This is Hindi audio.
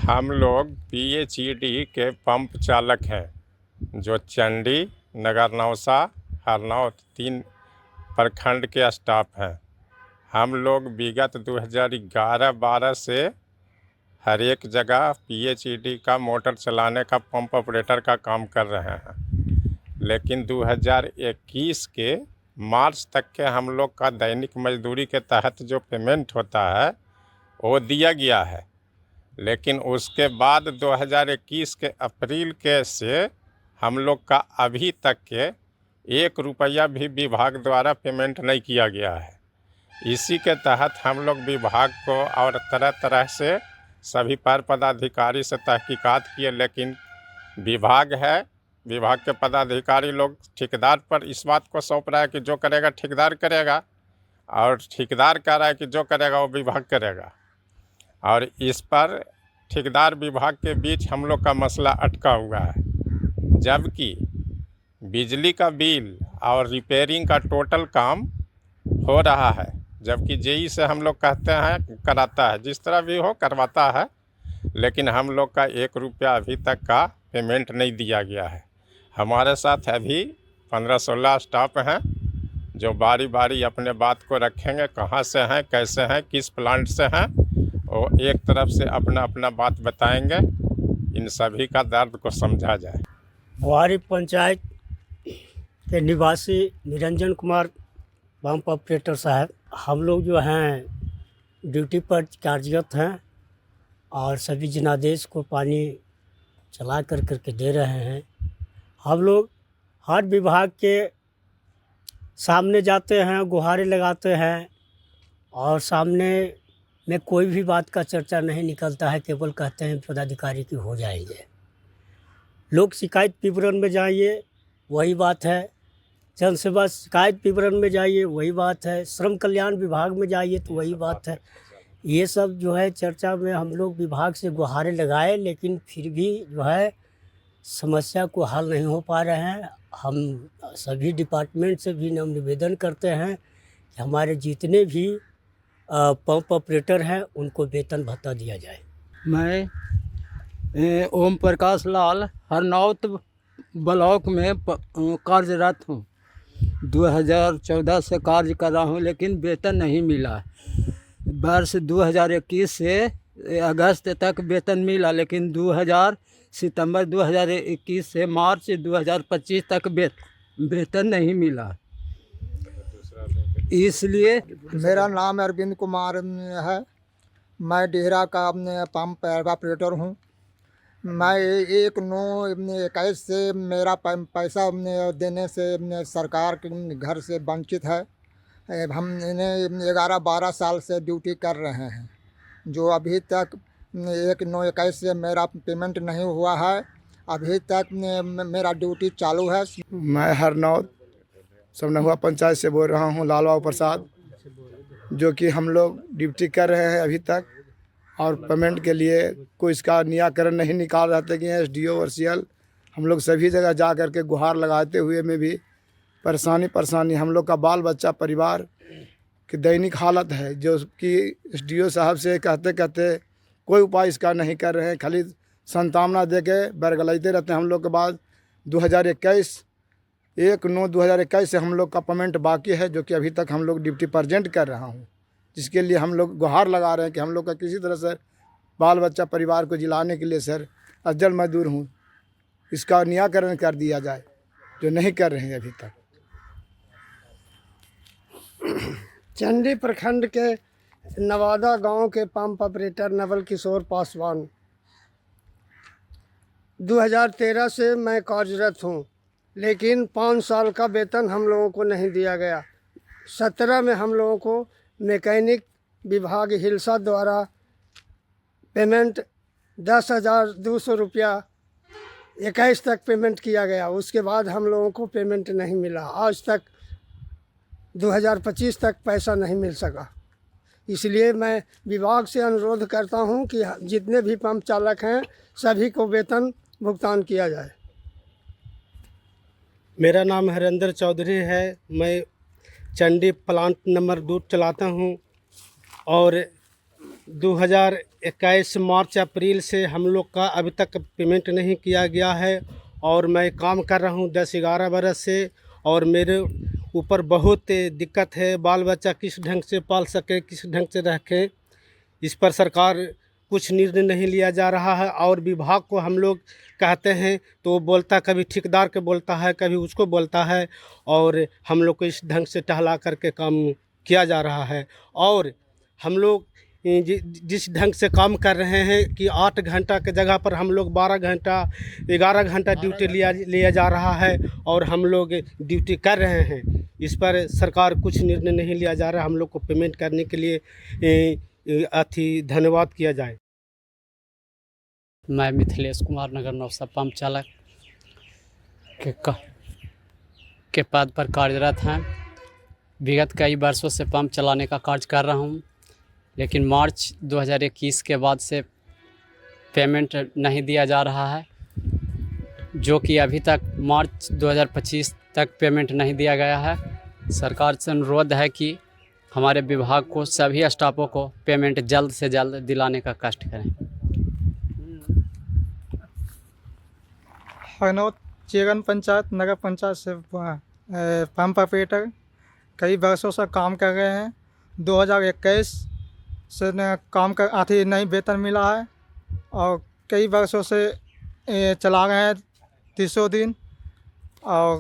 हम लोग PHED के पंप चालक हैं जो चंडी, नगर नौसा, हरनौत 3 प्रखंड के स्टाफ हैं। हम लोग विगत 2011-12 से हर एक जगह PHED का मोटर चलाने का पंप ऑपरेटर का काम कर रहे हैं, लेकिन 2021 के मार्च तक के हम लोग का दैनिक मजदूरी के तहत जो पेमेंट होता है वो दिया गया है। लेकिन उसके बाद 2021 के अप्रैल के से हम लोग का अभी तक के 1 रुपया भी विभाग द्वारा पेमेंट नहीं किया गया है। इसी के तहत हम लोग विभाग को और तरह तरह से सभी पर पदाधिकारी से तहकीकात किए, लेकिन विभाग के पदाधिकारी लोग ठेकेदार पर इस बात को सौंप रहा है कि जो करेगा ठेकेदार करेगा, और ठेकेदार कह रहा है कि जो करेगा वो विभाग करेगा। और इस पर ठेकेदार विभाग के बीच हम लोग का मसला अटका हुआ है, जबकि बिजली का बिल और रिपेयरिंग का टोटल काम हो रहा है, जबकि जेई से हम लोग कहते हैं कराता है, जिस तरह भी हो करवाता है, लेकिन हम लोग का 1 रुपया अभी तक का पेमेंट नहीं दिया गया है। हमारे साथ अभी 15-16 स्टाफ हैं जो बारी बारी अपने बात को रखेंगे, कहाँ से हैं, कैसे हैं, किस प्लांट से हैं, और एक तरफ से अपना अपना बात बताएंगे। इन सभी का दर्द को समझा जाए। बुआरी पंचायत के निवासी निरंजन कुमार पंप ऑपरेटर साहब, हम लोग जो हैं ड्यूटी पर कार्यरत हैं और सभी जनादेश को पानी चला करके दे रहे हैं। हम लोग हर विभाग के सामने जाते हैं, गुहारे लगाते हैं, और सामने में कोई भी बात का चर्चा नहीं निकलता है, केवल कहते हैं पदाधिकारी की हो जाएंगे। लोक शिकायत विवरण में जाइए वही बात है, जन सेवा शिकायत विवरण में जाइए वही बात है, श्रम कल्याण विभाग में जाइए तो वही बात है। ये सब जो है चर्चा में हम लोग विभाग से गुहारे लगाए, लेकिन फिर भी जो है समस्या को हल नहीं हो पा रहे हैं। हम सभी डिपार्टमेंट से भी निवेदन करते हैं कि हमारे जितने भी पंप ऑपरेटर हैं उनको वेतन भत्ता दिया जाए। मैं ओम प्रकाश लाल हरनौत ब्लॉक में कार्यरत हूँ। 2014 से कार्य कर रहा हूँ, लेकिन वेतन नहीं मिला। वर्ष 2021 से अगस्त तक वेतन मिला, लेकिन सितंबर 2021 से मार्च 2025 तक वेतन नहीं मिला। इसलिए मेरा नाम अरविंद कुमार है। मैं डेहरा का पंप ऑपरेटर हूँ। मैं 1/9/21 से मेरा पैसा देने से सरकार के घर से वंचित है। हम इन्हें 11-12 साल से ड्यूटी कर रहे हैं, जो अभी तक 1/9/21 से मेरा पेमेंट नहीं हुआ है। अभी तक मेरा ड्यूटी चालू है। मैं हरनौत समनहुआ पंचायत से बोल रहा हूँ, लाल बाबू प्रसाद, जो कि हम लोग ड्यूटी कर रहे हैं अभी तक, और पेमेंट के लिए कोई इसका निराकरण नहीं निकाल रहे थे कि SDO और CL हम लोग सभी जगह जा कर के गुहार लगाते हुए में भी परेशानी हम लोग का बाल बच्चा परिवार की दैनिक हालत है, जो कि SDO साहब से कहते कोई उपाय इसका नहीं कर रहे हैं। खाली संतावना दे के बरगलाते रहते हैं। हम लोग के बाद 1/9/2021 से हम लोग का पेमेंट बाकी है, जो कि अभी तक हम लोग ड्यूटी प्रेजेंट कर रहा हूँ, जिसके लिए हम लोग गुहार लगा रहे हैं कि हम लोग का किसी तरह से बाल बच्चा परिवार को जिलाने के लिए सर अज्जल मजदूर हूँ, इसका निराकरण कर दिया जाए, जो नहीं कर रहे हैं अभी तक। चंडी प्रखंड के नवादा गांव के पंप ऑपरेटर नवल किशोर पासवान। 2013 से मैं कार्यरत हूं, लेकिन 5 साल का वेतन हम लोगों को नहीं दिया गया। 17 में हम लोगों को मैकेनिक विभाग हिलसा द्वारा पेमेंट 10,200 रुपया 21 तक पेमेंट किया गया। उसके बाद हम लोगों को पेमेंट नहीं मिला। आज तक 2025 तक पैसा नहीं मिल सका। इसलिए मैं विभाग से अनुरोध करता हूं कि जितने भी पंप चालक हैं सभी को वेतन भुगतान किया जाए। मेरा नाम हरेंद्र चौधरी है। मैं चंडी प्लांट नंबर 2 चलाता हूं, और 2021 मार्च अप्रैल से हम लोग का अभी तक पेमेंट नहीं किया गया है और मैं काम कर रहा हूँ 10-11 बरस से और मेरे ऊपर बहुत दिक्कत है। बाल बच्चा किस ढंग से पाल सके, किस ढंग से रखें, इस पर सरकार कुछ निर्णय नहीं लिया जा रहा है। और विभाग को हम लोग कहते हैं तो वो बोलता, कभी ठेकेदार के बोलता है, कभी उसको बोलता है और हम लोग को इस ढंग से टहला करके काम किया जा रहा है। और हम लोग जिस ढंग से काम कर रहे हैं कि 8 घंटा के जगह पर हम लोग 12 घंटा 11 घंटा ड्यूटी लिया जा रहा है और हम लोग ड्यूटी कर रहे हैं। इस पर सरकार कुछ निर्णय नहीं लिया जा रहा है। हम लोग को पेमेंट करने के लिए धन्यवाद किया जाए। मैं मिथिलेश कुमार नगर नौसा पंप चालक के पद पर कार्यरत हैं। विगत कई वर्षों से पंप चलाने का कार्य कर रहा हूं, लेकिन मार्च 2021 के बाद से पेमेंट नहीं दिया जा रहा है, जो कि अभी तक मार्च 2025 तक पेमेंट नहीं दिया गया है। सरकार से अनुरोध है कि हमारे विभाग को सभी स्टाफों को पेमेंट जल्द से जल्द दिलाने का कष्ट करें। हरनौत चेगन पंचायत नगर पंचायत से पंप ऑपरेटर कई वर्षों से काम कर रहे हैं। 2021 से काम कर आते नहीं वेतन मिला है और कई वर्षों से चला रहे हैं 300 दिन और